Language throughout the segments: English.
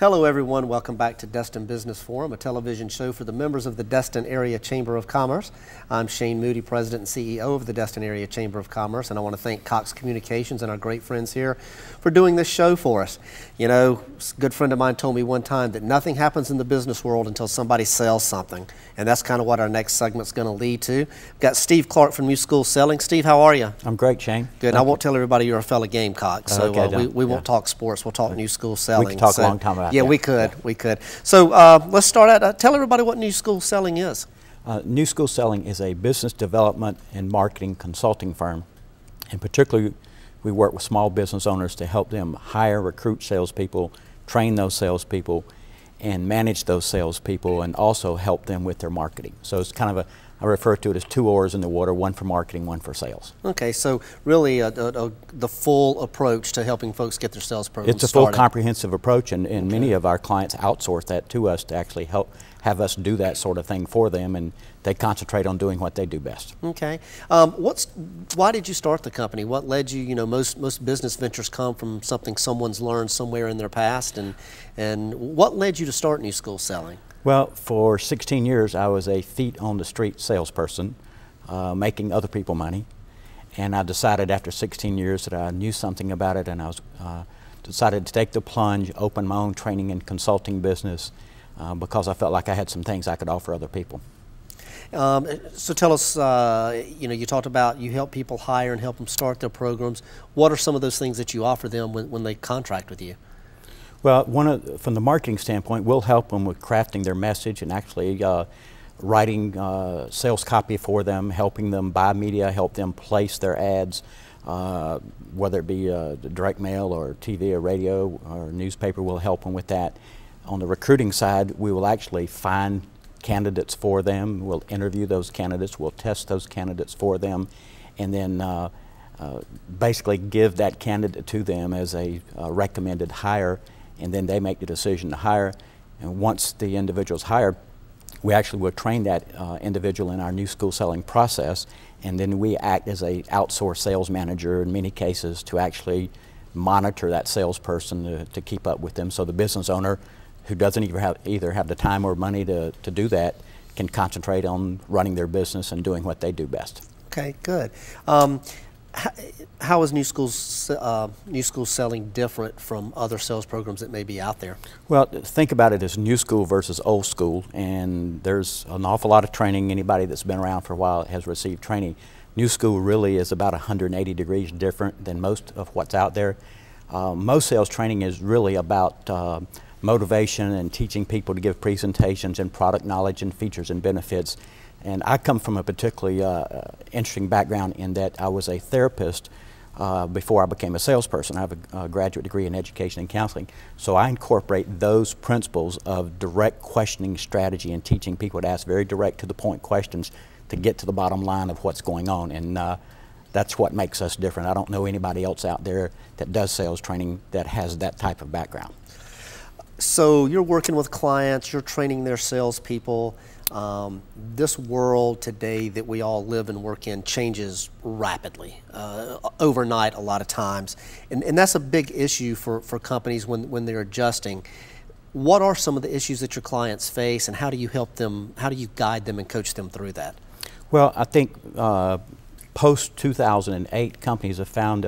Hello everyone, welcome back to Destin Business Forum, a television show for the members of the Destin Area Chamber of Commerce. I'm Shane Moody, President and CEO of the Destin Area Chamber of Commerce, and I want to thank Cox Communications and our great friends here for doing this show for us. You know, a good friend of mine told me one time that nothing happens in the business world until somebody sells something, and that's kind of what our next segment's going to lead to. We've got Steve Clark from New School Selling. Steve, how are you? I'm great, Shane. Good. I won't tell everybody you're a fellow Gamecock, so okay, we won't talk sports, we'll talk New School Selling. We could talk a long time about that. Yeah, we could. So let's start out. Tell everybody what New School Selling is. New School Selling is a business development and marketing consulting firm. And particularly, we work with small business owners to help them hire, recruit salespeople, train those salespeople, and manage those salespeople, and also help them with their marketing. So it's kind of I refer to it as two oars in the water, one for marketing, one for sales. Okay, so really the full approach to helping folks get their sales programs started. It's a full comprehensive approach, and many of our clients outsource that to us to actually have us do that sort of thing for them, and they concentrate on doing what they do best. Okay. Why did you start the company? What led you, most business ventures come from something someone's learned somewhere in their past, and what led you to start New School Selling? Well, for 16 years, I was a feet-on-the-street salesperson, making other people money. And I decided after 16 years that I knew something about it, and I decided to take the plunge, open my own training and consulting business, because I felt like I had some things I could offer other people. So tell us, you talked about you help people hire and help them start their programs. What are some of those things that you offer them when they contract with you? Well, from the marketing standpoint, we'll help them with crafting their message and actually writing sales copy for them, helping them buy media, help them place their ads, whether it be direct mail or TV or radio or newspaper. We'll help them with that. On the recruiting side, we will actually find candidates for them. We'll interview those candidates. We'll test those candidates for them, and then basically give that candidate to them as a recommended hire. And then they make the decision to hire. And once the individual's hired, we actually will train that individual in our New School Selling process, and then we act as a outsourced sales manager in many cases to actually monitor that salesperson to keep up with them, so the business owner who doesn't either have the time or money to do that can concentrate on running their business and doing what they do best. Okay, good. How is New School Selling different from other sales programs that may be out there? Well, think about it as new school versus old school, and there's an awful lot of training. Anybody that's been around for a while has received training. New school really is about 180 degrees different than most of what's out there. Most sales training is really about motivation and teaching people to give presentations and product knowledge and features and benefits. And I come from a particularly interesting background in that I was a therapist before I became a salesperson. I have a graduate degree in education and counseling. So I incorporate those principles of direct questioning strategy and teaching people to ask very direct to the point questions to get to the bottom line of what's going on. And that's what makes us different. I don't know anybody else out there that does sales training that has that type of background. So you're working with clients, you're training their salespeople. This world today that we all live and work in changes rapidly, overnight a lot of times. And that's a big issue for companies when they're adjusting. What are some of the issues that your clients face, and how do you help them, how do you guide them and coach them through that? Well, I think post-2008, companies have found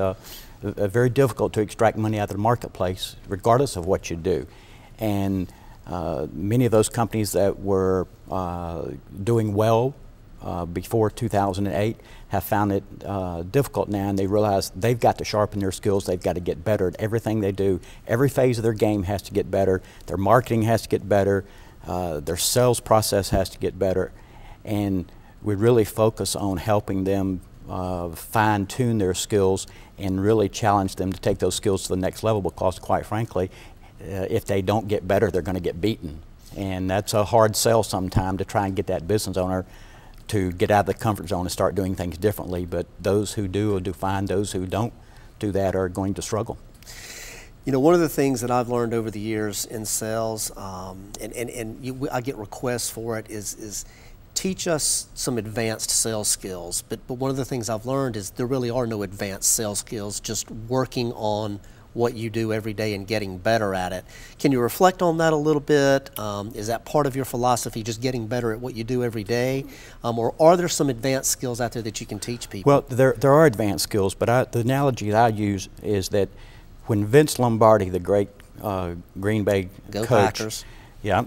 very difficult to extract money out of the marketplace, regardless of what you do. And many of those companies that were doing well before 2008 have found it difficult now, and they realize they've got to sharpen their skills. They've got to get better at everything they do. Every phase of their game has to get better. Their marketing has to get better. Their sales process has to get better. And we really focus on helping them fine-tune their skills and really challenge them to take those skills to the next level, because quite frankly, if they don't get better, they're going to get beaten. And that's a hard sell sometime, to try and get that business owner to get out of the comfort zone and start doing things differently. But those who do will do fine. Those who don't do that are going to struggle. You know, one of the things that I've learned over the years in sales, I get requests for it, is teach us some advanced sales skills. But one of the things I've learned is there really are no advanced sales skills, just working on what you do every day and getting better at it. Can you reflect on that a little bit? Is that part of your philosophy, just getting better at what you do every day? Or are there some advanced skills out there that you can teach people? Well, there are advanced skills, but the analogy that I use is that when Vince Lombardi, the great Green Bay Go coach, Packers. Yeah,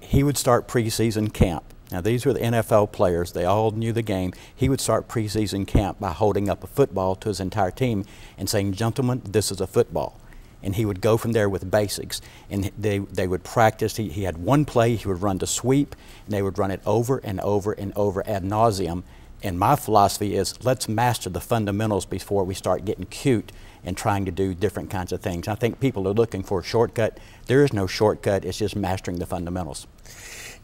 he would start preseason camp. Now, these were the NFL players. They all knew the game. He would start preseason camp by holding up a football to his entire team and saying, "Gentlemen, this is a football." And he would go from there with basics. And they would practice. He had one play. He would run the sweep, and they would run it over and over and over ad nauseum. And my philosophy is, let's master the fundamentals before we start getting cute and trying to do different kinds of things. I think people are looking for a shortcut. There is no shortcut. It's just mastering the fundamentals.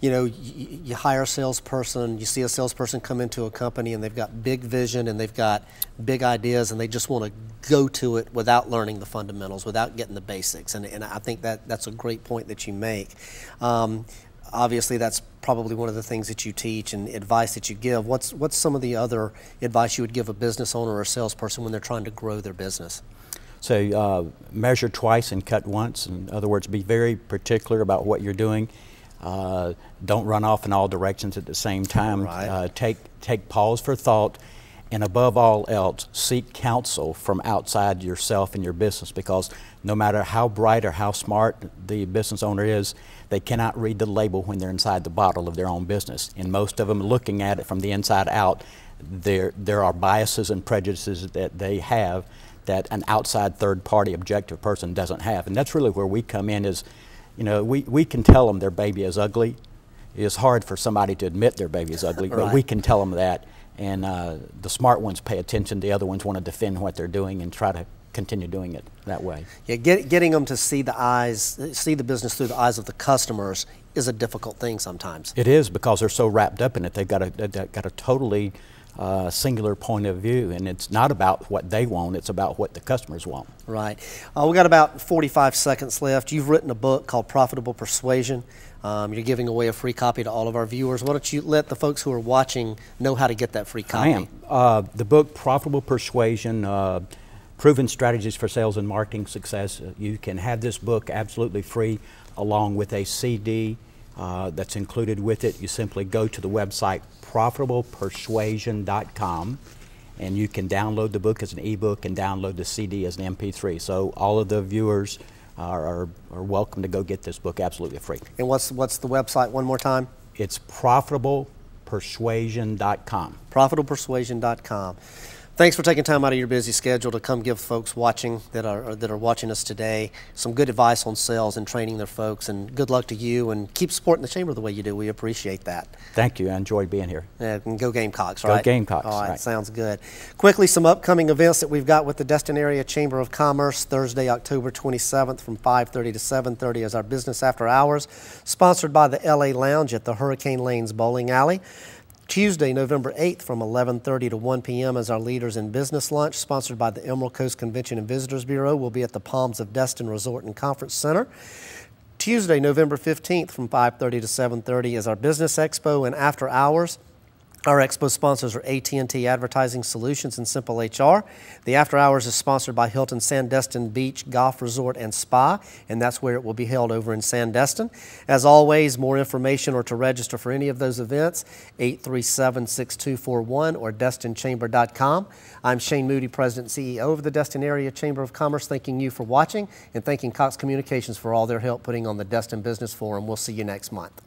You know, you hire a salesperson, you see a salesperson come into a company and they've got big vision and they've got big ideas and they just want to go to it without learning the fundamentals, without getting the basics. And I think that's a great point that you make. Obviously, that's probably one of the things that you teach and advice that you give. What's some of the other advice you would give a business owner or a salesperson when they're trying to grow their business? So measure twice and cut once. In other words, be very particular about what you're doing. Don't run off in all directions at the same time. Right. Take pause for thought, and above all else, seek counsel from outside yourself and your business, because no matter how bright or how smart the business owner is, they cannot read the label when they're inside the bottle of their own business. And most of them looking at it from the inside out, there are biases and prejudices that they have that an outside third-party objective person doesn't have. And that's really where we come in is, you know, we can tell them their baby is ugly. It's hard for somebody to admit their baby is ugly, but Right. we can tell them that. And the smart ones pay attention. The other ones want to defend what they're doing and try to continue doing it that way. Yeah, getting them to see the business through the eyes of the customers is a difficult thing sometimes. It is, because they're so wrapped up in it. They've got a totally singular point of view, and it's not about what they want, it's about what the customers want. Right. We got about 45 seconds left. You've written a book called Profitable Persuasion. You're giving away a free copy to all of our viewers. Why don't you let the folks who are watching know how to get that free copy? I am. The book, Profitable Persuasion, Proven Strategies for Sales and Marketing Success. You can have this book absolutely free along with a CD that's included with it. You simply go to the website profitablepersuasion.com, and you can download the book as an ebook and download the CD as an MP3. So all of the viewers are welcome to go get this book absolutely free. And what's the website one more time? It's profitablepersuasion.com. Profitablepersuasion.com. Thanks for taking time out of your busy schedule to come give folks watching that are watching us today some good advice on sales and training their folks. And good luck to you, and keep supporting the Chamber the way you do. We appreciate that. Thank you. I enjoyed being here. And go Gamecocks, right? Go Gamecocks. All right, right. Sounds good. Quickly, some upcoming events that we've got with the Destin Area Chamber of Commerce. Thursday, October 27th from 5:30 to 7:30 is our Business After Hours, sponsored by the LA Lounge at the Hurricane Lanes Bowling Alley. Tuesday, November 8th from 11:30 to 1 p.m. is our Leaders in Business Lunch, sponsored by the Emerald Coast Convention and Visitors Bureau. We'll be at the Palms of Destin Resort and Conference Center. Tuesday, November 15th from 5:30 to 7:30 is our Business Expo and After Hours. Our expo sponsors are AT&T Advertising Solutions and Simple HR. The After Hours is sponsored by Hilton Sandestin Beach Golf Resort and Spa, and that's where it will be held, over in Sandestin. As always, more information or to register for any of those events, 837-6241 or DestinChamber.com. I'm Shane Moody, President and CEO of the Destin Area Chamber of Commerce, thanking you for watching and thanking Cox Communications for all their help putting on the Destin Business Forum. We'll see you next month.